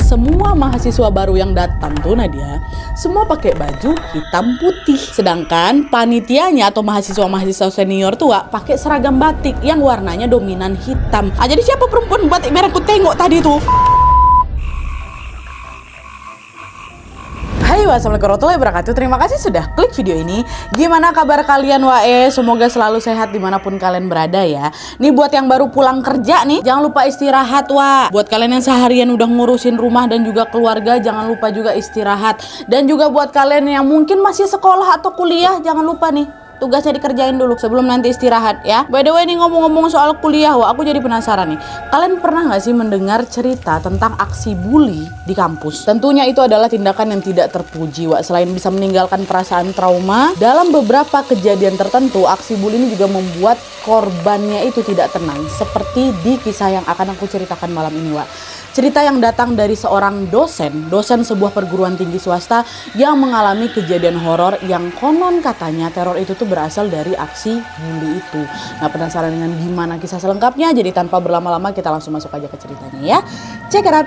semua mahasiswa baru yang datang tuh Nadia, semua pakai baju hitam putih. Sedangkan panitianya atau mahasiswa-mahasiswa senior tua pakai seragam batik yang warnanya dominan hitam. Jadi siapa perempuan batik merah aku tengok tadi tuh? Hai, wassalamualaikum warahmatullahi wabarakatuh. Terima kasih sudah klik video ini. Gimana kabar kalian wae? Semoga selalu sehat dimanapun kalian berada ya. Nih buat yang baru pulang kerja nih, jangan lupa istirahat wa. Buat kalian yang seharian udah ngurusin rumah dan juga keluarga, jangan lupa juga istirahat. Dan juga buat kalian yang mungkin masih sekolah atau kuliah, jangan lupa nih tugasnya dikerjain dulu sebelum nanti istirahat ya. By the way nih, ngomong-ngomong soal kuliah, aku jadi penasaran nih. Kalian pernah nggak sih mendengar cerita tentang aksi bully di kampus? Tentunya itu adalah tindakan yang tidak terpuji, selain bisa meninggalkan perasaan trauma, dalam beberapa kejadian tertentu, aksi bully ini juga membuat korbannya itu tidak tenang. Seperti di kisah yang akan aku ceritakan malam ini, Cerita yang datang dari seorang dosen sebuah perguruan tinggi swasta yang mengalami kejadian horor yang konon katanya teror itu tuh berasal dari aksi bully itu. Nah, penasaran dengan gimana kisah selengkapnya? Jadi tanpa berlama-lama kita langsung masuk aja ke ceritanya ya. Check it out.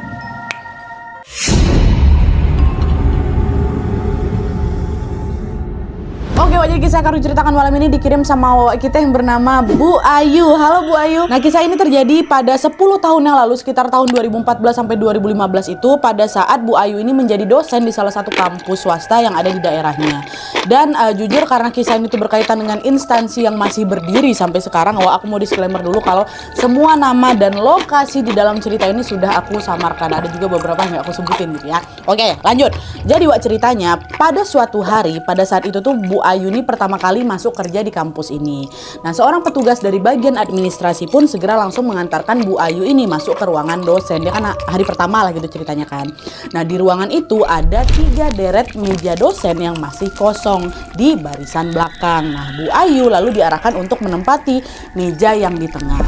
Oke, jadi kisah yang akan diceritakan malam ini dikirim sama kita yang bernama Bu Ayu. Halo Bu Ayu. Nah, kisah ini terjadi pada 10 tahun yang lalu, sekitar tahun 2014 sampai 2015 itu, pada saat Bu Ayu ini menjadi dosen di salah satu kampus swasta yang ada di daerahnya. Dan jujur karena kisah ini tuh berkaitan dengan instansi yang masih berdiri sampai sekarang, aku mau disclaimer dulu kalau semua nama dan lokasi di dalam cerita ini sudah aku samarkan. Ada juga beberapa yang aku sebutin gitu ya. Oke, lanjut. Jadi ceritanya pada suatu hari, pada saat itu tuh Bu Ayu ini pertama kali masuk kerja di kampus ini. Nah, seorang petugas dari bagian administrasi pun segera langsung mengantarkan Bu Ayu ini masuk ke ruangan dosen. Dia kan hari pertama lah gitu ceritanya kan. Nah, di ruangan itu ada 3 deret meja dosen yang masih kosong di barisan belakang. Nah, Bu Ayu lalu diarahkan untuk menempati meja yang di tengah.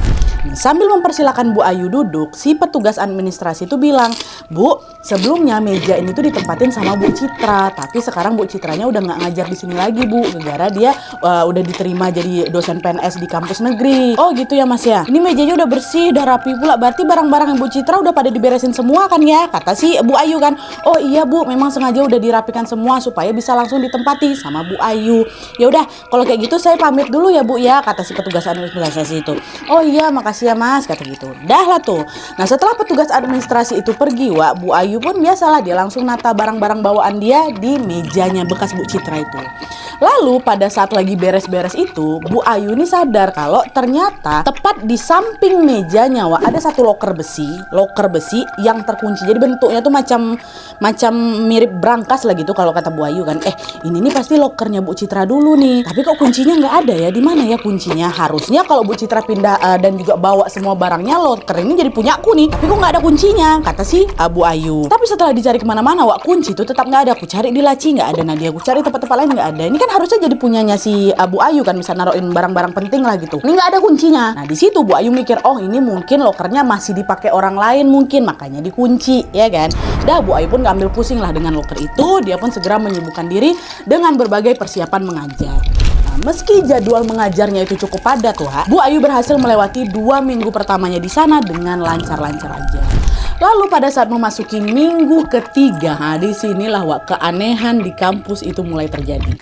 Nah, sambil mempersilahkan Bu Ayu duduk, si petugas administrasi itu bilang, "Bu, sebelumnya meja ini tuh ditempatin sama Bu Citra, tapi sekarang Bu Citranya udah nggak ngajar di sini lagi, Bu. Gara-gara dia udah diterima jadi dosen PNS di kampus negeri." "Oh gitu ya Mas ya. Ini mejanya udah bersih, udah rapi pula. Berarti barang-barang yang Bu Citra udah pada diberesin semua kan ya?" Kata si Bu Ayu kan. "Oh iya Bu, memang sengaja udah dirapikan semua supaya bisa langsung ditempati sama Bu Ayu." "Ya udah, kalau kayak gitu saya pamit dulu ya Bu ya," kata si petugas administrasi itu. "Oh iya, makasih ya Mas," kata gitu. Dah lah tuh. Nah, setelah petugas administrasi itu pergi, Bu Ayu pun biasalah dia langsung nata barang-barang bawaan dia di mejanya bekas Bu Citra itu. Lalu pada saat lagi beres-beres itu, Bu Ayu ini sadar kalau ternyata tepat di samping mejanya ada satu loker besi yang terkunci. Jadi bentuknya tuh macam mirip brankas lah gitu kalau kata Bu Ayu kan. Ini nih pasti lokernya Bu Citra dulu nih. Tapi kok kuncinya nggak ada ya? Di mana ya kuncinya? Harusnya kalau Bu Citra pindah dan juga bawa semua barangnya, loker ini jadi punyaku nih. Tapi kok nggak ada kuncinya? Kata si Bu Ayu. Tapi setelah dicari kemana-mana, kunci itu tetap nggak ada. Aku cari di laci nggak ada, Nadia. Aku cari tempat-tempat lain nggak ada. Ini kan harusnya jadi punyanya si Bu Ayu kan, bisa naruhin barang-barang penting lah gitu. Ini nggak ada kuncinya. Nah, di situ Bu Ayu mikir, oh ini mungkin lokernya masih dipakai orang lain mungkin, makanya dikunci, ya kan? Dah, Bu Ayu pun nggak ambil pusing lah dengan loker itu. Dia pun segera menyibukkan diri dengan berbagai persiapan mengajar. Meski jadwal mengajarnya itu cukup padat, Bu Ayu berhasil melewati 2 minggu pertamanya di sana dengan lancar-lancar aja. Lalu pada saat memasuki minggu ketiga, disinilah keanehan di kampus itu mulai terjadi.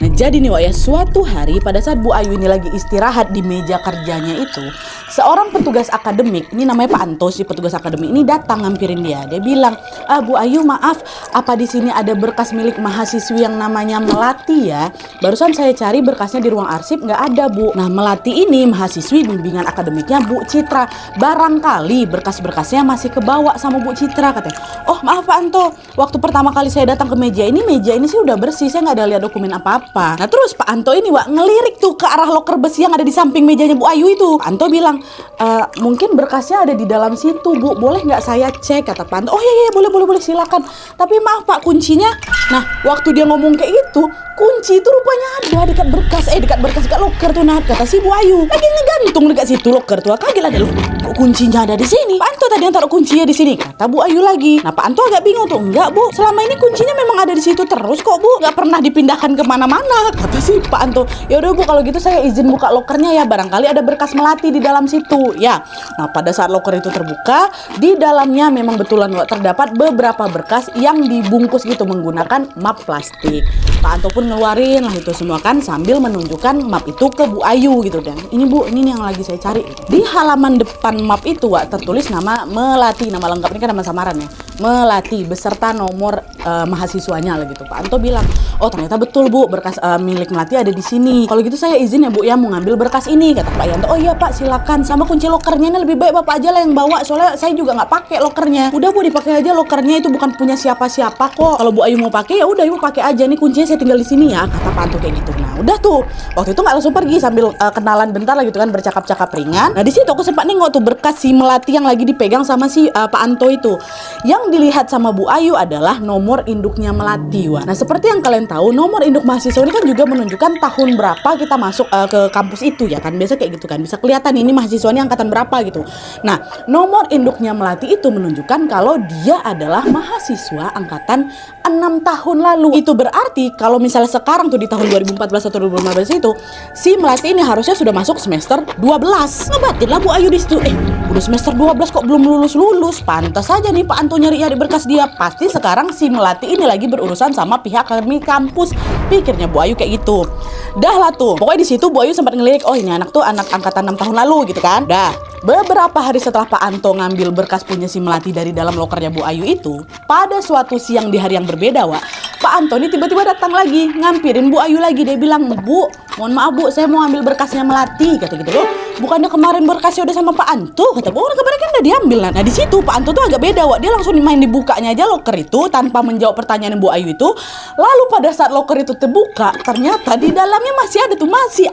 Nah, jadi nih suatu hari pada saat Bu Ayu ini lagi istirahat di meja kerjanya itu, seorang petugas akademik, ini namanya Pak Anto, si petugas akademik ini datang ngampirin dia. Dia bilang, "Bu Ayu, maaf, apa di sini ada berkas milik mahasiswi yang namanya Melati ya? Barusan saya cari berkasnya di ruang arsip, nggak ada Bu." Nah, Melati ini mahasiswi bimbingan akademiknya Bu Citra. Barangkali berkas-berkasnya masih kebawa sama Bu Citra, katanya. "Oh maaf Pak Anto, waktu pertama kali saya datang ke meja ini sih udah bersih, saya nggak ada lihat dokumen apa-apa." Nah, terus Pak Anto ini ngelirik tuh ke arah loker besi yang ada di samping mejanya Bu Ayu itu. Pak Anto bilang, "Mungkin berkasnya ada di dalam situ Bu, boleh nggak saya cek?" Kata Pak Anto. "Oh iya boleh silakan. Tapi maaf Pak, kuncinya." Nah, waktu dia ngomong kayak gitu, kunci itu rupanya ada dekat berkas dekat loker tuh. Nah, kata si Bu Ayu, lagi ngegantung dekat situ loker tuh. Kaget lah, loh, kok kuncinya ada di sini. Pak Anto tadi yang taruh kuncinya di sini, kata Bu Ayu lagi. Nah Pak Anto agak bingung tuh. Enggak Bu, selama ini kuncinya memang ada di situ terus kok Bu, nggak pernah dipindahkan kemana-mana, kata si Pak Anto. Ya udah Bu, kalau gitu saya izin buka lokernya ya, barangkali ada berkas melati di dalam situ ya. Nah pada saat loker itu terbuka, di dalamnya memang betulan terdapat beberapa berkas yang dibungkus gitu menggunakan map plastik. Pak Anto pun ngeluarin lah itu semua kan sambil menunjukkan map itu ke Bu Ayu gitu. Dan ini Bu, ini yang lagi saya cari. Di halaman depan map itu Wak, tertulis nama Melati, nama lengkap ini kan nama samaran ya, Melati beserta nomor mahasiswanya lah gitu. Pak Anto bilang, oh ternyata betul Bu, berkas milik Melati ada di sini. Kalau gitu saya izin ya Bu ya mau ngambil berkas ini, kata Pak Yanto. Oh iya Pak, silakan. Sama kunci lokernya ini lebih baik Bapak aja lah yang bawa, soalnya saya juga nggak pakai lokernya. Udah Bu, dipakai aja lokernya, itu bukan punya siapa-siapa kok. Kalau Bu Ayu mau pakai ya udah Ibu pakai aja, nih kuncinya saya tinggal di sini ya, kata Pak Anto kayak gitu. Nah udah tuh, waktu itu nggak langsung pergi sambil kenalan bentar lah gitu kan, bercakap-cakap ringan. Nah di situ aku sempat nengok tuh berkas si Melati yang lagi dipegang sama si Pak Anto itu. Yang dilihat sama Bu Ayu adalah nomor induknya Melati. Wah. Nah seperti yang kalian tahu, nomor induk mahasiswa ini kan juga menunjukkan tahun berapa kita masuk ke kampus itu ya kan, biasa kayak gitu kan, bisa kelihatan ini mahasiswanya angkatan berapa gitu. Nah nomor induknya Melati itu menunjukkan kalau dia adalah mahasiswa angkatan 6 tahun lalu. Itu berarti kalau misalnya sekarang tuh di tahun 2014 atau 2015 itu si Melati ini harusnya sudah masuk semester 12. Ngebatin lah Bu Ayu di situ. Udah semester 12 kok belum lulus-lulus. Pantas aja nih Pak Anto nyari-nyari berkas dia. Pasti sekarang si Melati ini lagi berurusan sama pihak akademi kampus. Pikirnya Bu Ayu kayak gitu. Dah lah tuh. Pokoknya di situ Bu Ayu sempat ngelirik, oh ini anak tuh anak angkatan 6 tahun lalu gitu kan. Dah. Beberapa hari setelah Pak Anto ngambil berkas punya si Melati dari dalam lokernya Bu Ayu itu, pada suatu siang di hari yang berbeda, Wak, Pak Anto ini tiba-tiba datang lagi, ngampirin Bu Ayu lagi. Dia bilang, Bu, mohon maaf Bu, saya mau ambil berkasnya Melati, kata gitu loh. Bukannya kemarin berkasnya udah sama Pak Anto, kata Bu, orang kemarin kan udah diambil. Nah di situ Pak Anto tuh agak beda, Wak. Dia langsung main dibukanya aja loker itu tanpa menjawab pertanyaan Bu Ayu itu. Lalu pada saat loker itu terbuka, ternyata di dalamnya masih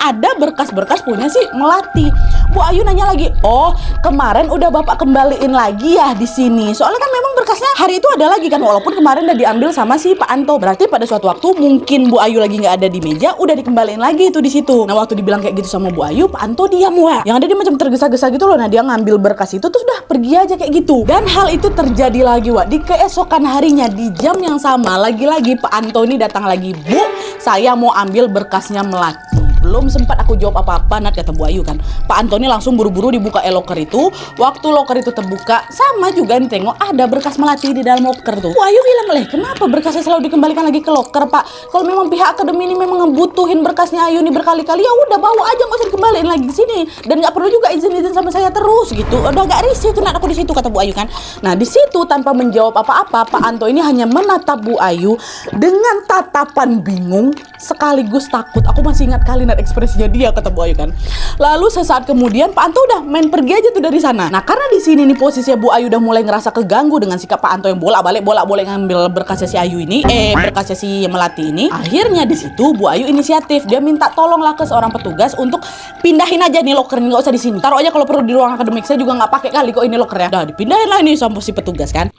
ada berkas-berkas punya si Melati. Bu Ayu nanya lagi, oh kemarin udah Bapak kembaliin lagi ya di sini. Soalnya kan memang berkasnya hari itu ada lagi kan, walaupun kemarin udah diambil sama si Pak Anto. Berarti pada suatu waktu mungkin Bu Ayu lagi nggak ada di meja, udah dikembaliin lagi itu di situ. Nah waktu dibilang kayak gitu sama Bu Ayu, Pak Anto diam, Wak. Yang ada dia macam tergesa-gesa gitu loh. Nah dia ngambil berkas itu terus udah pergi aja kayak gitu. Dan hal itu terjadi lagi, Wak, di keesokan harinya di jam yang sama. Lagi-lagi Pak Anto ini datang lagi, Bu, saya mau ambil berkasnya Melati. Belum sempat aku jawab apa-apa, Nat, kata Bu Ayu kan. Pak Antoni langsung buru-buru dibuka loker itu. Waktu loker itu terbuka, sama juga nih tengok ada berkas Melati di dalam loker tuh. Bu Ayu bilang, kenapa berkasnya selalu dikembalikan lagi ke loker, Pak? Kalau memang pihak akademi ini memang ngebutuhin berkasnya Ayu nih berkali-kali, ya udah bawa aja, nggak usah dikembaliin lagi ke sini. Dan nggak perlu juga izin-izin sama saya terus gitu. Udah agak risih tuh, Nat, aku di situ, kata Bu Ayu kan. Nah di situ tanpa menjawab apa-apa, Pak Anto ini hanya menatap Bu Ayu dengan tatapan bingung sekaligus takut. Aku masih ingat kali, Nat, ekspresinya dia, kata Bu Ayu kan. Lalu sesaat kemudian Pak Anto udah main pergi aja tuh dari sana. Nah karena di sini nih posisinya Bu Ayu udah mulai ngerasa keganggu dengan sikap Pak Anto yang bolak-balik ngambil berkasnya si Ayu ini, berkasnya si Melati ini. Akhirnya di situ Bu Ayu inisiatif, dia minta tolonglah ke seorang petugas untuk pindahin aja nih loker ini, nggak usah di sini. Taruh aja kalau perlu di ruang akademik, saya juga nggak pakai kali kok ini lokernya. Dah dipindahin lah ini sama si petugas kan.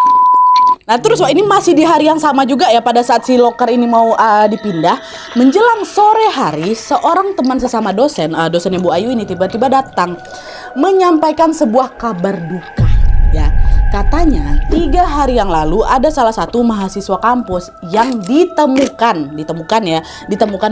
Nah terus Wak, ini masih di hari yang sama juga ya, pada saat si loker ini mau dipindah, menjelang sore hari seorang teman sesama dosen, dosennya Bu Ayu ini tiba-tiba datang menyampaikan sebuah kabar duka ya. Katanya 3 hari yang lalu ada salah satu mahasiswa kampus yang ditemukan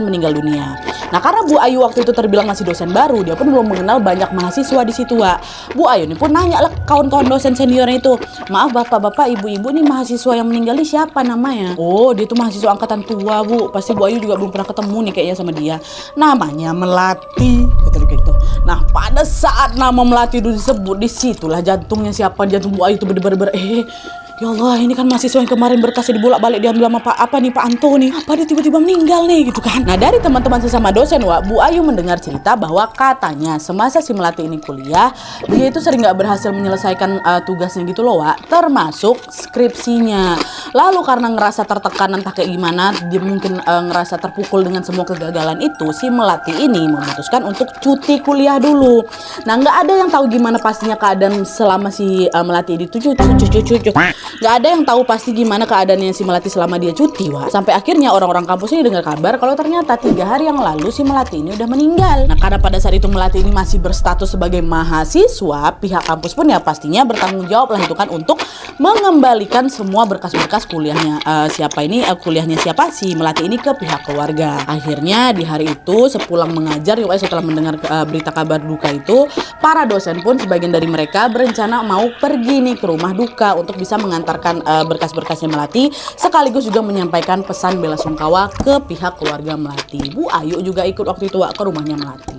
meninggal dunia. Nah karena Bu Ayu waktu itu terbilang masih dosen baru, dia pun belum mengenal banyak mahasiswa di situ, Wak. Bu Ayu ini pun nanya lah kawan-kawan dosen seniornya itu, maaf bapak-bapak, ibu-ibu, nih mahasiswa yang meninggal ini siapa namanya? Oh dia tuh mahasiswa angkatan tua, Bu. Pasti Bu Ayu juga belum pernah ketemu nih kayaknya sama dia. Namanya Melati, gitu. Nah pada saat nama Melati itu disebut, disitulah jantungnya jantung Bu Ayu itu bener-bener ya Allah, ini kan mahasiswa yang kemarin berkasnya dibolak-balik diambil sama Pak Anto nih. Apa dia tiba-tiba meninggal nih gitu kan. Nah dari teman-teman sesama dosen, Wak, Bu Ayu mendengar cerita bahwa katanya semasa si Melati ini kuliah, dia itu sering gak berhasil menyelesaikan tugasnya gitu loh, Wak, termasuk skripsinya. Lalu karena ngerasa tertekan entah kayak gimana, dia mungkin ngerasa terpukul dengan semua kegagalan itu, si Melati ini memutuskan untuk cuti kuliah dulu. Nah nggak ada yang tahu gimana pastinya keadaan selama si Melati ini tuh Nggak ada yang tahu pasti gimana keadaannya si Melati selama dia cuti, Wak. Sampai akhirnya orang-orang kampus ini dengar kabar kalau ternyata 3 hari yang lalu si Melati ini udah meninggal. Nah, karena pada saat itu Melati ini masih berstatus sebagai mahasiswa, pihak kampus pun ya pastinya bertanggung jawab lah itu kan untuk mengembalikan semua berkas-berkas kuliahnya kuliahnya siapa si Melati ini ke pihak keluarga. Akhirnya di hari itu sepulang mengajar, setelah mendengar berita kabar duka itu, para dosen pun sebagian dari mereka berencana mau pergi nih ke rumah duka untuk bisa mengantarkan berkas-berkasnya Melati, sekaligus juga menyampaikan pesan bela sungkawa ke pihak keluarga Melati. Bu Ayu juga ikut waktu itu, Wak, ke rumahnya Melati.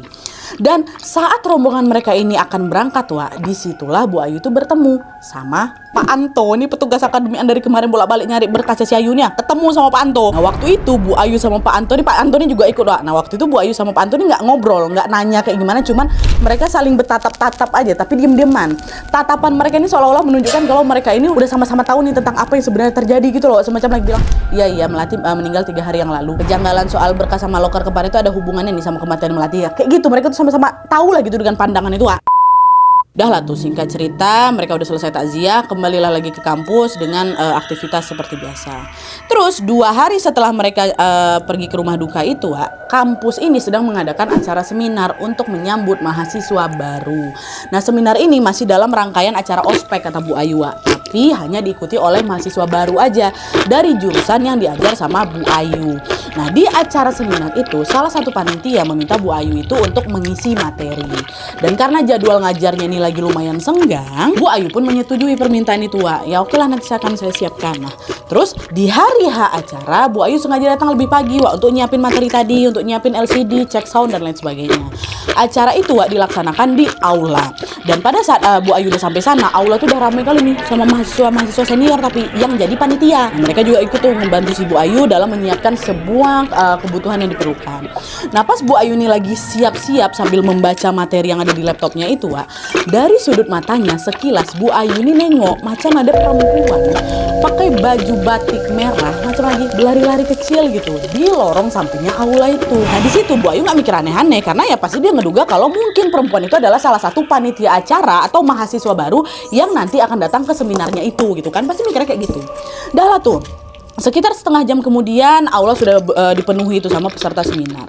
Dan saat rombongan mereka ini akan berangkat, Wak, disitulah Bu Ayu itu bertemu sama Pak Anto. Ini petugas akademian dari kemarin bolak-balik nyari berkasnya si Ayunya, ketemu sama Pak Anto. Nah, waktu itu Bu Ayu sama Pak Anto ini juga ikut, Wak. Nah, waktu itu Bu Ayu sama Pak Anto ini nggak ngobrol, nggak nanya kayak gimana, cuman mereka saling bertatap-tatap aja, tapi diem-dieman. Tatapan mereka ini seolah-olah menunjukkan kalau mereka ini udah sama-sama tahu nih tentang apa yang sebenarnya terjadi gitu loh. Semacam lagi bilang, iya Melati meninggal 3 hari yang lalu. Kejanggalan soal berkas sama loker kemarin itu ada hubungannya nih sama kematian Melati ya. Kayak gitu, mereka tuh sama-sama tahu lah gitu dengan pandangan itu, Wak. Udah lah tuh, singkat cerita mereka udah selesai takziah, kembalilah lagi ke kampus dengan aktivitas seperti biasa. Terus 2 hari setelah mereka pergi ke rumah duka itu, Wak, kampus ini sedang mengadakan acara seminar untuk menyambut mahasiswa baru. Nah, seminar ini masih dalam rangkaian acara ospek kata Bu Ayu, Wak, tapi hanya diikuti oleh mahasiswa baru aja dari jurusan yang diajar sama Bu Ayu. Nah, di acara seminar itu salah satu panitia meminta Bu Ayu itu untuk mengisi materi. Dan karena jadwal ngajarnya ini lagi lumayan senggang, Bu Ayu pun menyetujui permintaan itu, Wak. Ya oke lah, nanti akan saya siapkan. Nah, terus di hari H acara, Bu Ayu sengaja datang lebih pagi, Wak, untuk nyiapin materi tadi, untuk nyiapin LCD, cek sound dan lain sebagainya. Acara itu, Wak, dilaksanakan di aula. Dan pada saat Bu Ayu udah sampai sana, aula tuh udah ramai kali nih sama mahasiswa senior tapi yang jadi panitia. Nah, mereka juga ikut tuh membantu si Bu Ayu dalam menyiapkan sebuah kebutuhan yang diperlukan. Nah, pas Bu Ayu ini lagi siap-siap sambil membaca materi yang ada di laptopnya itu, Wak, dari sudut matanya sekilas Bu Ayu ini nengok macam ada perempuan pakai baju batik merah, macam lagi berlari-lari kecil gitu di lorong sampingnya aula itu. Nah, di situ Bu Ayu nggak mikir aneh-aneh karena ya pasti dia ngeduga kalau mungkin perempuan itu adalah salah satu panitia acara atau mahasiswa baru yang nanti akan datang ke seminarnya itu gitu kan, pasti mikirnya kayak gitu. Dah lah tuh, sekitar setengah jam kemudian aula sudah dipenuhi itu sama peserta seminar.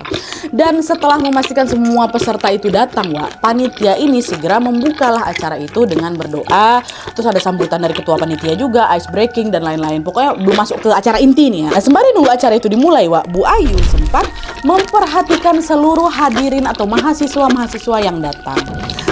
Dan setelah memastikan semua peserta itu datang, Wak, panitia ini segera membukalah acara itu dengan berdoa. Terus ada sambutan dari ketua panitia juga, ice breaking dan lain-lain. Pokoknya belum masuk ke acara inti nih ya. Nah, sembari nunggu acara itu dimulai, Wak, Bu Ayu sempat memperhatikan seluruh hadirin atau mahasiswa-mahasiswa yang datang.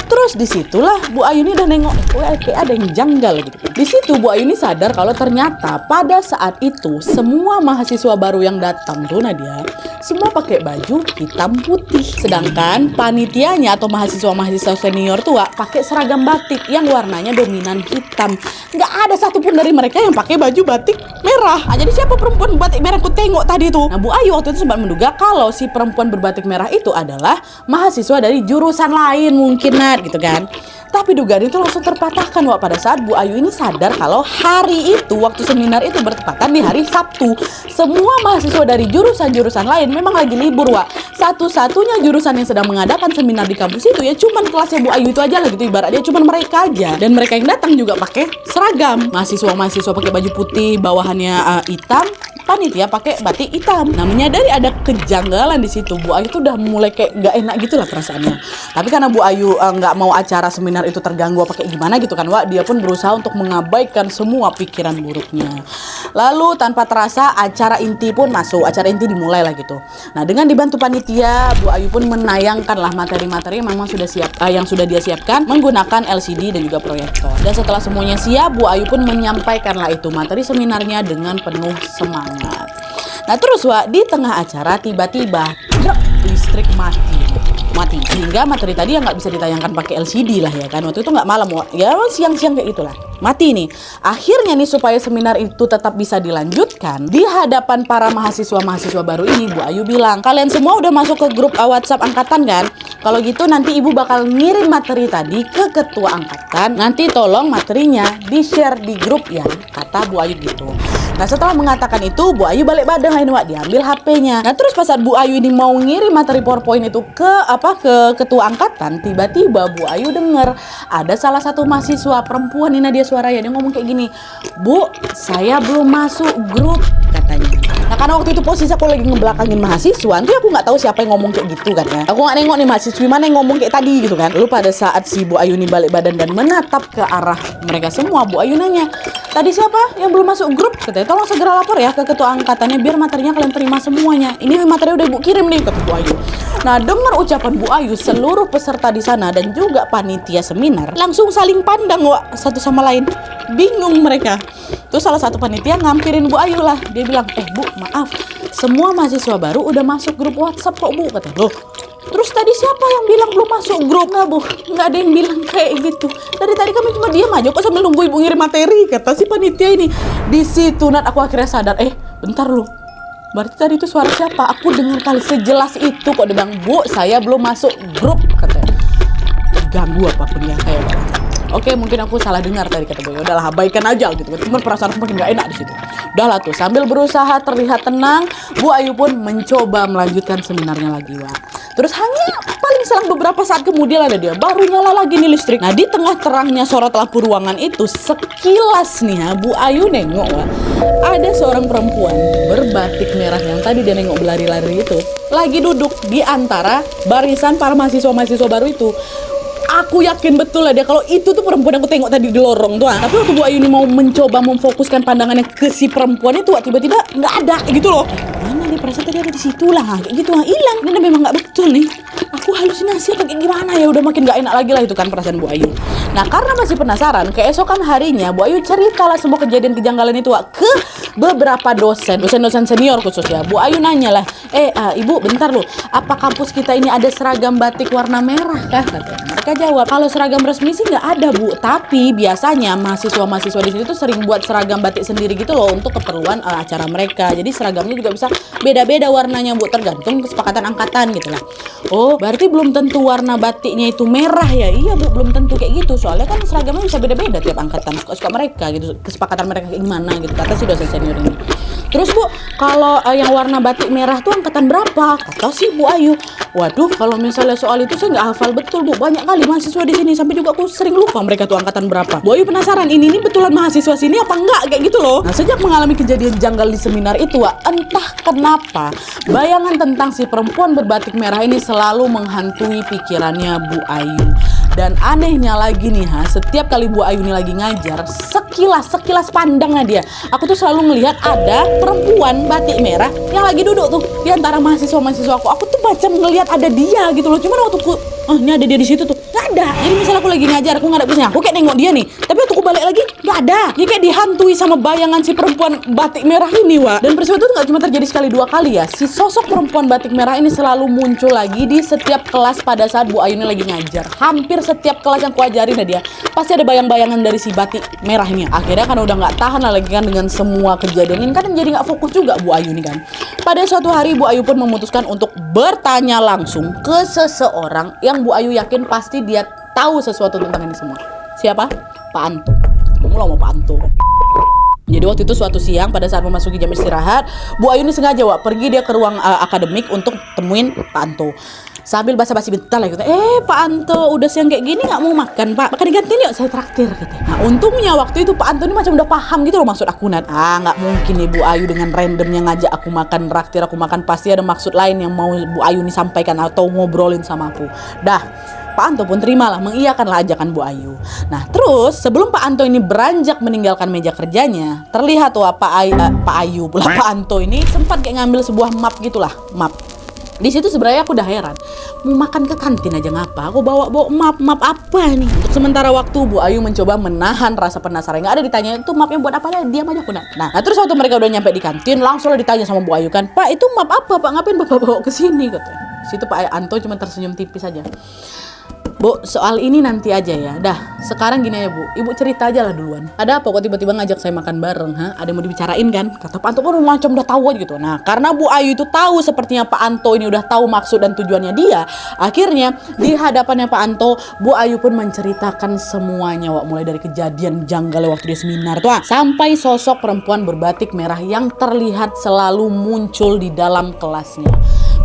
Terus disitulah Bu Ayu ini udah nengok, kayak ada yang janggal gitu. Di situ Bu Ayu ini sadar kalau ternyata pada saat itu semua mahasiswa baru yang datang tuh, Nadia, semua pakai baju hitam putih. Sedangkan panitianya atau mahasiswa-mahasiswa senior tuh, Wak, pakai seragam batik yang warnanya dominan hitam. Nggak ada satupun dari mereka yang pakai baju batik merah. Nah, jadi siapa perempuan batik merah aku tengok tadi tuh? Nah, Bu Ayu waktu itu sempat menduga kalau si perempuan berbatik merah itu adalah mahasiswa dari jurusan lain mungkin, Nat, gitu kan. Tapi dugaan itu langsung terpatahkan, Wak, pada saat Bu Ayu ini sadar kalau hari itu waktu seminar itu bertepatan di hari Sabtu. Semua mahasiswa dari jurusan-jurusan lain memang lagi libur, Wak. Satu-satunya jurusan yang sedang mengadakan seminar di kampus itu ya cuman kelasnya Bu Ayu itu aja lah gitu, ibaratnya cuman mereka aja. Dan mereka yang datang juga pakai seragam. Mahasiswa pakai baju putih, bawahannya hitam, panitia pakai batik hitam. Nah, menyadari ada kejanggalan di situ, Bu Ayu tuh udah mulai kayak nggak enak gitu lah perasaannya. Tapi karena Bu Ayu nggak mau acara seminar itu terganggu apa kayak gimana gitu kan, Wak, dia pun berusaha untuk mengabaikan semua pikiran buruknya. Lalu tanpa terasa acara inti pun masuk, acara inti dimulai lah gitu. Nah, dengan dibantu panitia, Bu Ayu pun menayangkan lah materi-materi yang memang sudah dia siapkan menggunakan LCD dan juga proyektor. Dan setelah semuanya siap, Bu Ayu pun menyampaikan lah itu materi seminarnya dengan penuh semangat. Nah, terus, Wak, di tengah acara tiba-tiba listrik mati. Sehingga materi tadi yang nggak bisa ditayangkan pakai LCD lah ya kan. Waktu itu nggak malam, Wak, ya siang-siang kayak gitulah. Mati nih. Akhirnya nih supaya seminar itu tetap bisa dilanjutkan, di hadapan para mahasiswa-mahasiswa baru ini Bu Ayu bilang, kalian semua udah masuk ke grup WhatsApp angkatan kan? Kalau gitu nanti ibu bakal ngirim materi tadi ke ketua angkatan. Nanti tolong materinya di-share di grup ya, kata Bu Ayu gitu. Nah setelah mengatakan itu, Bu Ayu balik badan lah ini Wak, diambil HP-nya. Nah terus pas saat Bu Ayu ini mau ngirim materi PowerPoint itu ke ketua angkatan, tiba-tiba Bu Ayu dengar ada salah satu mahasiswa perempuan, ini dia suaranya, dia ngomong kayak gini, "Bu, saya belum masuk grup," katanya. Nah karena waktu itu posisi aku lagi ngebelakangin mahasiswa, nanti aku nggak tahu siapa yang ngomong kayak gitu kan ya. Aku nggak nengok nih mahasiswi mana yang ngomong kayak tadi gitu kan. Lalu pada saat si Bu Ayu ini balik badan dan menatap ke arah mereka semua, Bu Ayu nanya, "Tadi siapa yang belum masuk grup?" Katanya, "Tolong segera lapor ya ke ketua angkatannya biar materinya kalian terima semuanya. Ini materi udah Ibu kirim nih," kata Bu Ayu. Nah dengar ucapan Bu Ayu, seluruh peserta di sana dan juga panitia seminar langsung saling pandang Wak, satu sama lain. Bingung mereka. Terus salah satu panitia ngampirin Bu Ayu lah. Dia bilang, "Bu, maaf, semua mahasiswa baru udah masuk grup WhatsApp kok Bu," katanya. "Loh, terus tadi siapa yang bilang belum masuk grup?" "Nggak Bu, nggak ada yang bilang kayak gitu. Dari tadi kami cuma diam aja kok sambil nunggu Ibu ngirim materi," kata si panitia ini. Di situ Nat aku akhirnya sadar, bentar lu. Berarti tadi itu suara siapa? Aku dengar kali sejelas itu kok. Dia bilang, "Bu, saya belum masuk grup," katanya. Ganggu apapun ya kayak gitu. Oke, mungkin aku salah dengar tadi kata Bu Ayu. Udahlah, abaikan aja gitu. Cuma perasaan aku makin gak enak di situ. Udahlah tuh, sambil berusaha terlihat tenang, Bu Ayu pun mencoba melanjutkan seminarnya lagi, Wak. Terus hanya paling selang beberapa saat kemudian ada dia baru nyala lagi nih listrik. Nah di tengah terangnya sorot lampu ruangan itu, sekilas nih ya Bu Ayu nengok, Wak, ada seorang perempuan berbatik merah yang tadi dia nengok berlari-lari itu lagi duduk di antara barisan para mahasiswa-mahasiswa baru itu. Aku yakin betul lah dia kalau itu tuh perempuan yang aku tengok tadi di lorong tuh. Tapi waktu Bu Ayu ini mau mencoba memfokuskan pandangannya ke si perempuan itu, tiba-tiba nggak ada gitu loh. Mana nih, perasaan tadi ada di situ lah, kayak gitu lah, hilang. Ini memang nggak betul nih. Aku halusinasi atau kayak gimana ya? Udah makin nggak enak lagi lah itu kan perasaan Bu Ayu. Nah karena masih penasaran, keesokan harinya Bu Ayu ceritalah semua kejadian kejanggalan itu ke beberapa dosen senior khusus ya. Bu Ayu nanya lah, Ibu bentar loh, apa kampus kita ini ada seragam batik warna merah kah? Katanya. Mereka jawab, kalau seragam resmi sih nggak ada Bu, tapi biasanya mahasiswa-mahasiswa di situ tuh sering buat seragam batik sendiri gitu loh untuk keperluan acara mereka. Jadi seragamnya juga bisa beda-beda warnanya Bu, tergantung kesepakatan angkatan gitu lah. Oh, berarti belum tentu warna batiknya itu merah ya? Iya Bu, belum tentu kayak gitu. Soalnya kan seragamnya bisa beda-beda tiap angkatan, suka-suka mereka gitu, kesepakatan mereka kayak gimana gitu, kata si dosen senior ini. Terus Bu, kalau yang warna batik merah tuh angkatan berapa? Kata si Bu Ayu. Waduh, kalau misalnya soal itu saya nggak hafal betul Bu, banyak kali mahasiswa di sini sampai juga aku sering lupa mereka tuh angkatan berapa. Bu Ayu penasaran, ini betulan mahasiswa sini apa enggak kayak gitu loh. Nah sejak mengalami kejadian janggal di seminar itu, entah kenapa bayangan tentang si perempuan berbatik merah ini selalu menghantui pikirannya Bu Ayu. Dan anehnya lagi nih setiap kali Bu Ayu ini lagi ngajar, sekilas pandangnya dia, aku tuh selalu ngelihat ada perempuan batik merah yang lagi duduk tuh di antara mahasiswa-mahasiswa aku. Aku tuh macam ngelihat ada dia gitu loh. Cuman waktu ini ada dia di situ tuh, nggak ada. Jadi misalnya aku lagi ngajar, aku nggak ada bisnya, aku kayak nengok dia nih, tapi waktu aku balik lagi nggak ada. Dia kayak dihantui sama bayangan si perempuan batik merah ini, Wak. Dan peristiwa itu nggak cuma terjadi sekali dua kali ya. Si sosok perempuan batik merah ini selalu muncul lagi di setiap kelas pada saat Bu Ayu ini lagi ngajar. Hampir setiap kelas yang aku ajarin dia pasti ada bayang-bayangan dari si batik merah ini. Akhirnya kan udah nggak tahan lah lagi kan dengan semua kejadian ini, kan jadi nggak fokus juga Bu Ayu ini kan. Pada suatu hari Bu Ayu pun memutuskan untuk bertanya langsung ke seseorang yang Bu Ayu yakin pasti dia tahu sesuatu tentang ini semua. Siapa? Pak Anto. Kamu lah mau Pak Anto. Jadi waktu itu suatu siang pada saat memasuki jam istirahat, Bu Ayu ini sengaja pergi dia ke ruang akademik untuk temuin Pak Anto. Sambil basa-basi bentar lah gitu. Pak Anto, udah siang kayak gini nggak mau makan Pak? Makan di kantin yuk, saya traktir katanya. Nah untungnya waktu itu Pak Anto ini macam udah paham gitu loh maksud aku, Nat. Nggak mungkin nih Bu Ayu dengan randomnya ngajak aku makan, traktir aku makan, pasti ada maksud lain yang mau Bu Ayu ini sampaikan atau ngobrolin sama aku. Dah, Pak Anto pun terimalah, mengiyakanlah ajakan Bu Ayu. Nah terus sebelum Pak Anto ini beranjak meninggalkan meja kerjanya, terlihat tuh Pak Anto ini sempat kayak ngambil sebuah map gitulah, map. Di situ sebenarnya aku udah heran, mau makan ke kantin aja ngapa? Aku bawa map apa nih? Untuk sementara waktu Bu Ayu mencoba menahan rasa penasaran. Nggak ada ditanya itu mapnya buat apa, diam aja aku. Nah terus waktu mereka udah nyampe di kantin, langsung ditanya sama Bu Ayu kan, Pak itu map apa Pak? Ngapain Bapak bawa ke sini? Katanya. Situ Pak Anto cuma tersenyum tipis aja. Bu, soal ini nanti aja ya. Dah, sekarang gini ya Bu, Ibu cerita aja lah duluan. Ada apa kok tiba-tiba ngajak saya makan bareng, ha? Ada yang mau dibicarain kan? Kata Pak Anto pun macam udah tahu aja gitu. Nah, karena Bu Ayu itu tahu sepertinya Pak Anto ini udah tahu maksud dan tujuannya dia, akhirnya di hadapannya Pak Anto, Bu Ayu pun menceritakan semuanya, Wak. Mulai dari kejadian janggal waktu dia seminar tuh, sampai sosok perempuan berbatik merah yang terlihat selalu muncul di dalam kelasnya.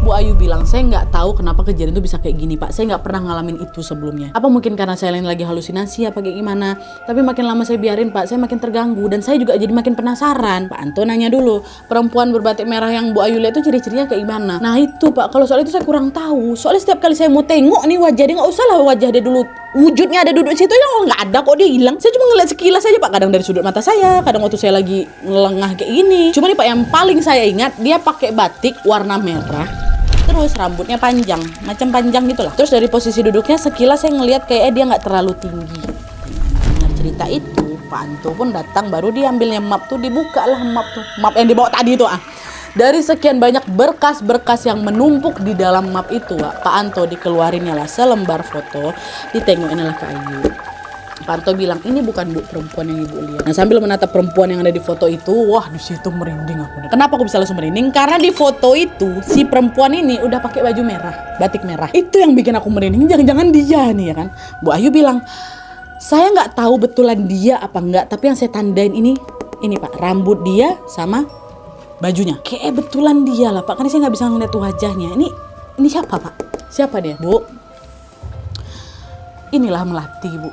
Bu Ayu bilang, saya nggak tahu kenapa kejadian itu bisa kayak gini Pak. Saya nggak pernah ngalamin itu sebelumnya. Apa mungkin karena saya lagi halusinasi apa kayak gimana? Tapi makin lama saya biarin Pak, saya makin terganggu dan saya juga jadi makin penasaran. Pak Anto nanya dulu, perempuan berbatik merah yang Bu Ayu lihat itu ciri-cirinya kayak gimana? Nah itu Pak, kalau soal itu saya kurang tahu. Soalnya setiap kali saya mau tengok nih wajah dia, nggak usah lah wajah dia dulu, wujudnya ada duduk situ ya, nggak ada kok, dia hilang. Saya cuma ngeliat sekilas aja Pak, kadang dari sudut mata saya, kadang waktu saya lagi ngelengah kayak gini. Cuma nih Pak, yang paling saya ingat dia pakai batik warna merah. Terus rambutnya panjang, macam panjang gitu lah. Terus dari posisi duduknya sekilas saya ngelihat kayak dia nggak terlalu tinggi. Dengan cerita itu, Pak Anto pun datang, baru diambilnya map tuh, dibuka lah map tuh. Map yang dibawa tadi tuh Dari sekian banyak berkas-berkas yang menumpuk di dalam map itu, Pak Anto dikeluarinnya lah selembar foto, ditengokin lah ke Ayu. Pak Anto bilang, ini bukan Bu perempuan yang Ibu lihat. Nah, sambil menatap perempuan yang ada di foto itu, wah di situ merinding aku. Kenapa aku bisa langsung merinding? Karena di foto itu si perempuan ini udah pakai baju merah, batik merah. Itu yang bikin aku merinding. Jangan-jangan dia nih ya kan. Bu Ayu bilang, saya nggak tahu betulan dia apa enggak, tapi yang saya tandain ini Pak, rambut dia sama bajunya. Kayak betulan dia lah Pak. Karena saya nggak bisa ngeliat wajahnya. Ini siapa Pak? Siapa dia? Bu, inilah Melati Bu.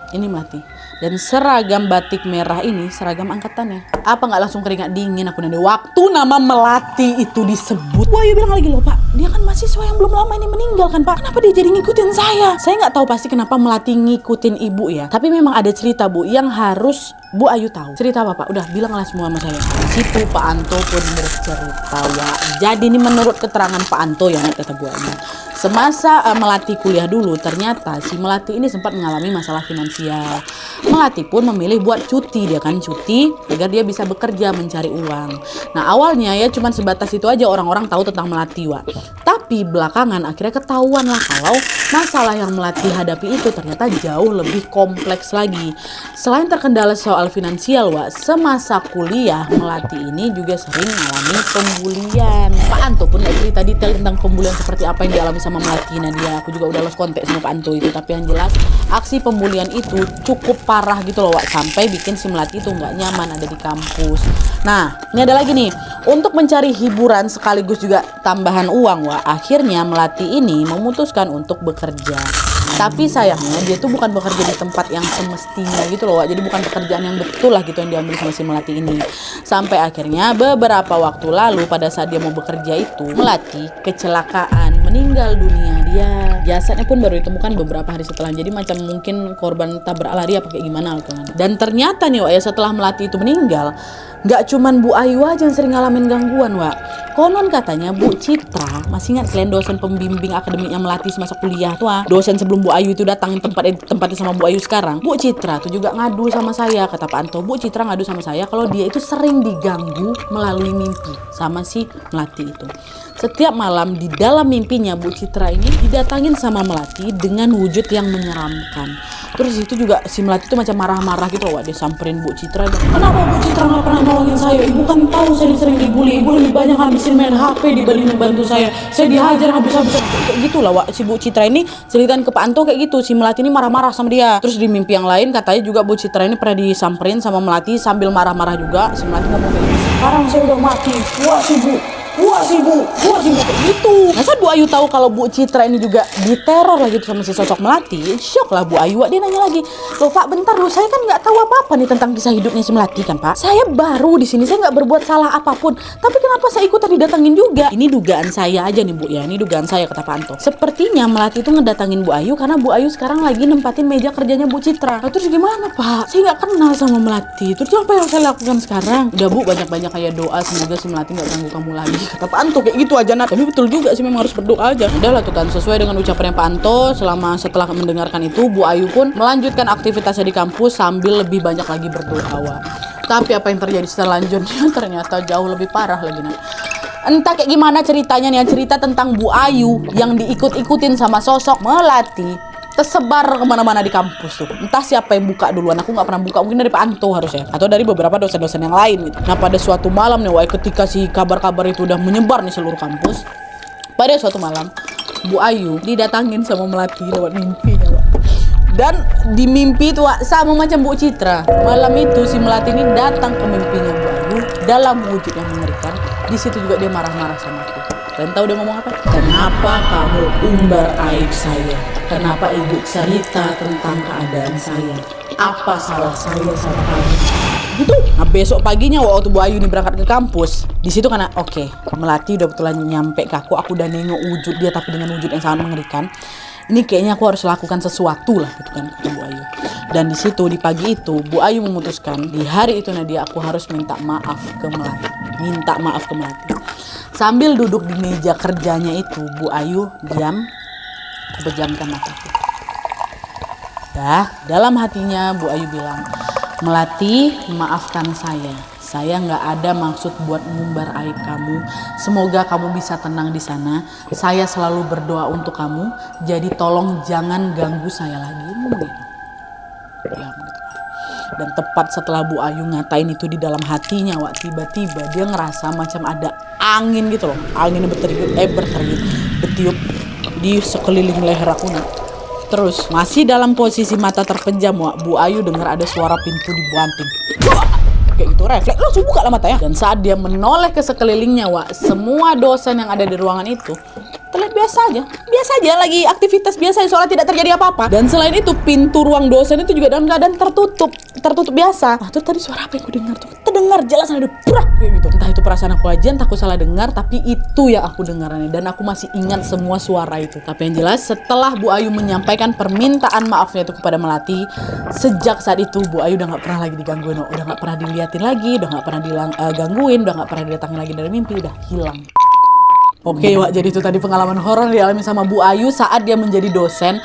Ini Melati. Dan seragam batik merah ini seragam angkatannya. Apa nggak langsung keringat dingin aku nanti waktu nama Melati itu disebut. Wah, ya bilang lagi loh Pak, dia kan mahasiswa yang belum lama ini meninggal kan Pak. Kenapa dia jadi ngikutin saya? Saya nggak tahu pasti kenapa Melati ngikutin Ibu ya. Tapi memang ada cerita Bu yang harus Bu Ayu tahu. Cerita apa Pak? Udah bilanglah semua sama saya. Situ Pak Anto pun bercerita ya. Jadi ini menurut keterangan Pak Anto ya, kata Bu Ayu. Semasa Melati kuliah dulu, ternyata si Melati ini sempat mengalami masalah finansial. Melati pun memilih buat cuti, dia kan cuti agar dia bisa bekerja mencari uang. Nah awalnya ya cuman sebatas itu aja orang-orang tahu tentang Melati Wak. Tapi belakangan akhirnya ketahuan lah kalau masalah yang Melati hadapi itu ternyata jauh lebih kompleks lagi. Selain terkendala soal finansial Wak, semasa kuliah Melati ini juga sering mengalami pembulian. Pak Anto pun gak cerita detail tentang pembulian seperti apa yang dialami sama Melati. Nadia, aku juga udah lost kontak sama Pak Anto itu. Tapi yang jelas aksi pembulian itu cukup parah gitu loh Wak, sampai bikin si Melati itu nggak nyaman ada di kampus. Nah ini ada lagi nih, untuk mencari hiburan sekaligus juga tambahan uang Wak, akhirnya Melati ini memutuskan untuk bekerja. Tapi sayangnya dia tuh bukan bekerja di tempat yang semestinya gitu loh Wak. Jadi bukan pekerjaan yang betul lah gitu yang diambil sama si Melati ini. Sampai akhirnya beberapa waktu lalu pada saat dia mau bekerja itu, Melati kecelakaan, meninggal dunia. Dia jasadnya pun baru ditemukan beberapa hari setelah. Jadi macam mungkin korban tabrak lari apa kayak gimana gitu. Dan ternyata nih Wak ya, setelah Melati itu meninggal, nggak cuman Bu Ayu aja yang sering ngalamin gangguan Wak. Konon katanya Bu Citra, masih ingat kalian dosen pembimbing akademiknya Melati semasa kuliah tuh dosen sebelum Bu Ayu itu datang tempatnya sama Bu Ayu sekarang. Bu Citra tuh juga ngadu sama saya, kata Pak Anto. Bu Citra ngadu sama saya kalau dia itu sering diganggu melalui mimpi sama si Melati itu. Setiap malam di dalam mimpinya Bu Citra ini didatangin sama Melati dengan wujud yang menyeramkan. Terus itu juga si Melati itu macam marah-marah gitu loh Wak. Dia samperin Bu Citra, kenapa Bu Citra nggak pernah nolongin saya? Ibu kan tahu saya sering dibully, ibu lebih banyak habisin main HP dibanding membantu saya dihajar habis-habisan kayak gitu lah Wak. Si Bu Citra ini ceritain ke Pak Anto kayak gitu, si Melati ini marah-marah sama dia. Terus di mimpi yang lain katanya juga Bu Citra ini pernah disamperin sama Melati sambil marah-marah juga. Si Melati ngomong kayak gitu, sekarang saya udah mati, puas ibu kayak gitu. Nah saat Bu Ayu tahu kalau Bu Citra ini juga diteror lagi sama si sosok Melati, shock lah Bu Ayu. Dia nanya lagi, loh Pak bentar loh, saya kan nggak tahu apa-apa nih tentang kisah hidupnya si Melati kan Pak. Saya baru di sini, saya nggak berbuat salah apapun. Tapi kenapa saya ikutan didatangin juga? Ini dugaan saya aja nih Bu ya, ini dugaan saya, kata Pak Anto. Sepertinya Melati itu ngedatangin Bu Ayu karena Bu Ayu sekarang lagi nempatin meja kerjanya Bu Citra. Nah, terus gimana Pak? Saya nggak kenal sama Melati. Terus apa yang saya lakukan sekarang? Udah Bu, banyak-banyak kayak doa semoga si Melati nggak ganggu kamu lagi, kata Pak Anto. Kayak gitu aja Nat. Tapi betul juga sih, memang harus berdoa aja. Udahlah tuh kan, sesuai dengan ucapannya Pak Anto. Setelah mendengarkan itu, Bu Ayu pun melanjutkan aktivitasnya di kampus sambil lebih banyak lagi berdoa. Tapi apa yang terjadi selanjutnya ternyata jauh lebih parah lagi Nat. Entah kayak gimana ceritanya nih, cerita tentang Bu Ayu yang diikut-ikutin sama sosok Melati. tersebar kemana-mana di kampus tuh. Entah siapa yang buka duluan, aku nggak pernah buka, mungkin dari Pak Anto harusnya, atau dari beberapa dosen-dosen yang lain gitu. Nah pada suatu malam nih, ketika si kabar-kabar itu udah menyebar nih seluruh kampus, pada suatu malam Bu Ayu didatangin sama Melati lewat mimpinya, Wak. Dan di mimpi itu, Wak, sama macam Bu Citra. Malam itu si Melati ini datang ke mimpinya Bu Ayu dalam wujud yang mengerikan. Di situ juga dia marah-marah sama aku. Kalian tahu dia ngomong apa? Kenapa kamu umbar aib saya? Kenapa ibu cerita tentang keadaan saya? Apa salah saya sama kamu? Gitu. Nah besok paginya waktu Bu Ayu ini berangkat ke kampus, di situ karena oke, Melati udah betulan nyampe ke aku udah nengok wujud dia tapi dengan wujud yang sangat mengerikan. Ini kayaknya aku harus lakukan sesuatu lah gitu kan, kata Bu Ayu. Dan di situ di pagi itu Bu Ayu memutuskan di hari itu Nadia aku harus minta maaf ke Melati. Minta maaf ke Melati. Sambil duduk di meja kerjanya itu, Bu Ayu diam, pejamkan mataku. Dalam hatinya Bu Ayu bilang, Melati, maafkan saya. Saya nggak ada maksud buat ngumbar aib kamu. Semoga kamu bisa tenang di sana. Saya selalu berdoa untuk kamu. Jadi tolong jangan ganggu saya lagi. Ya, begitu. Dan tepat setelah Bu Ayu ngatain itu di dalam hatinya, Wak, tiba-tiba dia ngerasa macam ada angin gitu loh. Angin bertiup di sekeliling leher aku nih. Terus masih dalam posisi mata terpejam, Wak, Bu Ayu dengar ada suara pintu dibanting. Kayak gitu, refleks langsung buka lah matanya. Dan saat dia menoleh ke sekelilingnya, Wak, semua dosen yang ada di ruangan itu terlihat biasa aja lagi aktivitas biasa, soalnya tidak terjadi apa-apa. Dan selain itu pintu ruang dosen itu juga dalam keadaan tertutup biasa. Nah itu tadi suara apa yang aku dengar tuh? Terdengar jelas ada brak kayak gitu. Entah itu perasaan aku aja, entah aku salah dengar, tapi itu yang aku dengarnya dan aku masih ingat semua suara itu. Tapi yang jelas setelah Bu Ayu menyampaikan permintaan maafnya itu kepada Melati, sejak saat itu Bu Ayu udah nggak pernah lagi digangguin, udah nggak pernah diliatin lagi, udah nggak pernah gangguin, udah nggak pernah didatangin lagi dari mimpi, udah hilang. Oke, Wak, jadi itu tadi pengalaman horor dialami sama Bu Ayu saat dia menjadi dosen.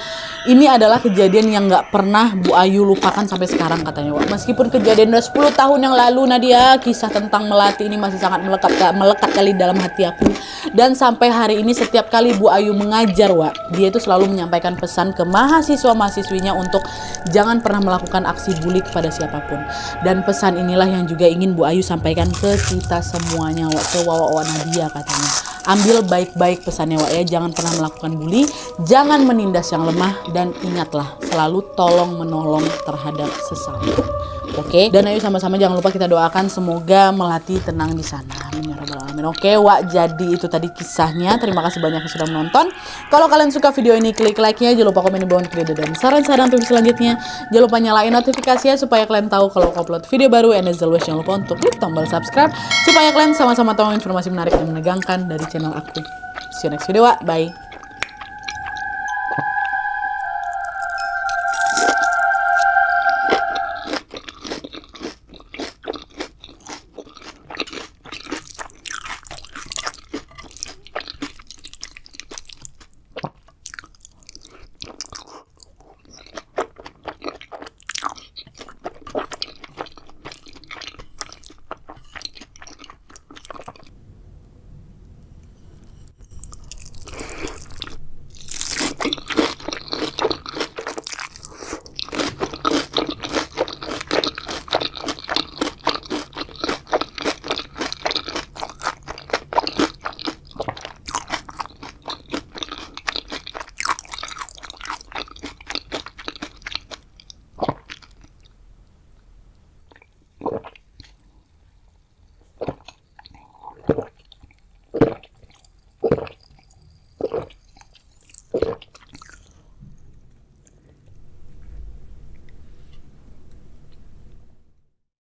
Ini adalah kejadian yang gak pernah Bu Ayu lupakan sampai sekarang katanya, Wak. Meskipun kejadian udah 10 tahun yang lalu, Nadia, kisah tentang Melati ini masih sangat melekat kali dalam hati aku. Dan sampai hari ini setiap kali Bu Ayu mengajar, Wak, dia itu selalu menyampaikan pesan ke mahasiswa-mahasiswinya untuk jangan pernah melakukan aksi bully kepada siapapun. Dan pesan inilah yang juga ingin Bu Ayu sampaikan ke kita semuanya, Wak, ke Wawa Nadia katanya. Ambil baik-baik pesannya, Wak, ya. Jangan pernah melakukan bully, jangan menindas yang lemah, dan ingatlah selalu tolong menolong terhadap sesama. Oke, dan ayo sama-sama jangan lupa kita doakan semoga Melati tenang di sana. Amin ya rabbal alamin. Oke, Wak, jadi itu tadi kisahnya. Terima kasih banyak yang sudah menonton. Kalau kalian suka video ini, klik like-nya. Jangan lupa komen di bawah untuk ide dan saran-saran untuk selanjutnya. Jangan lupa nyalain notifikasinya supaya kalian tahu kalau aku upload video baru. And as always, jangan lupa untuk klik tombol subscribe supaya kalian sama-sama tahu informasi menarik dan menegangkan dari channel aku. See you next video, Wak. Bye.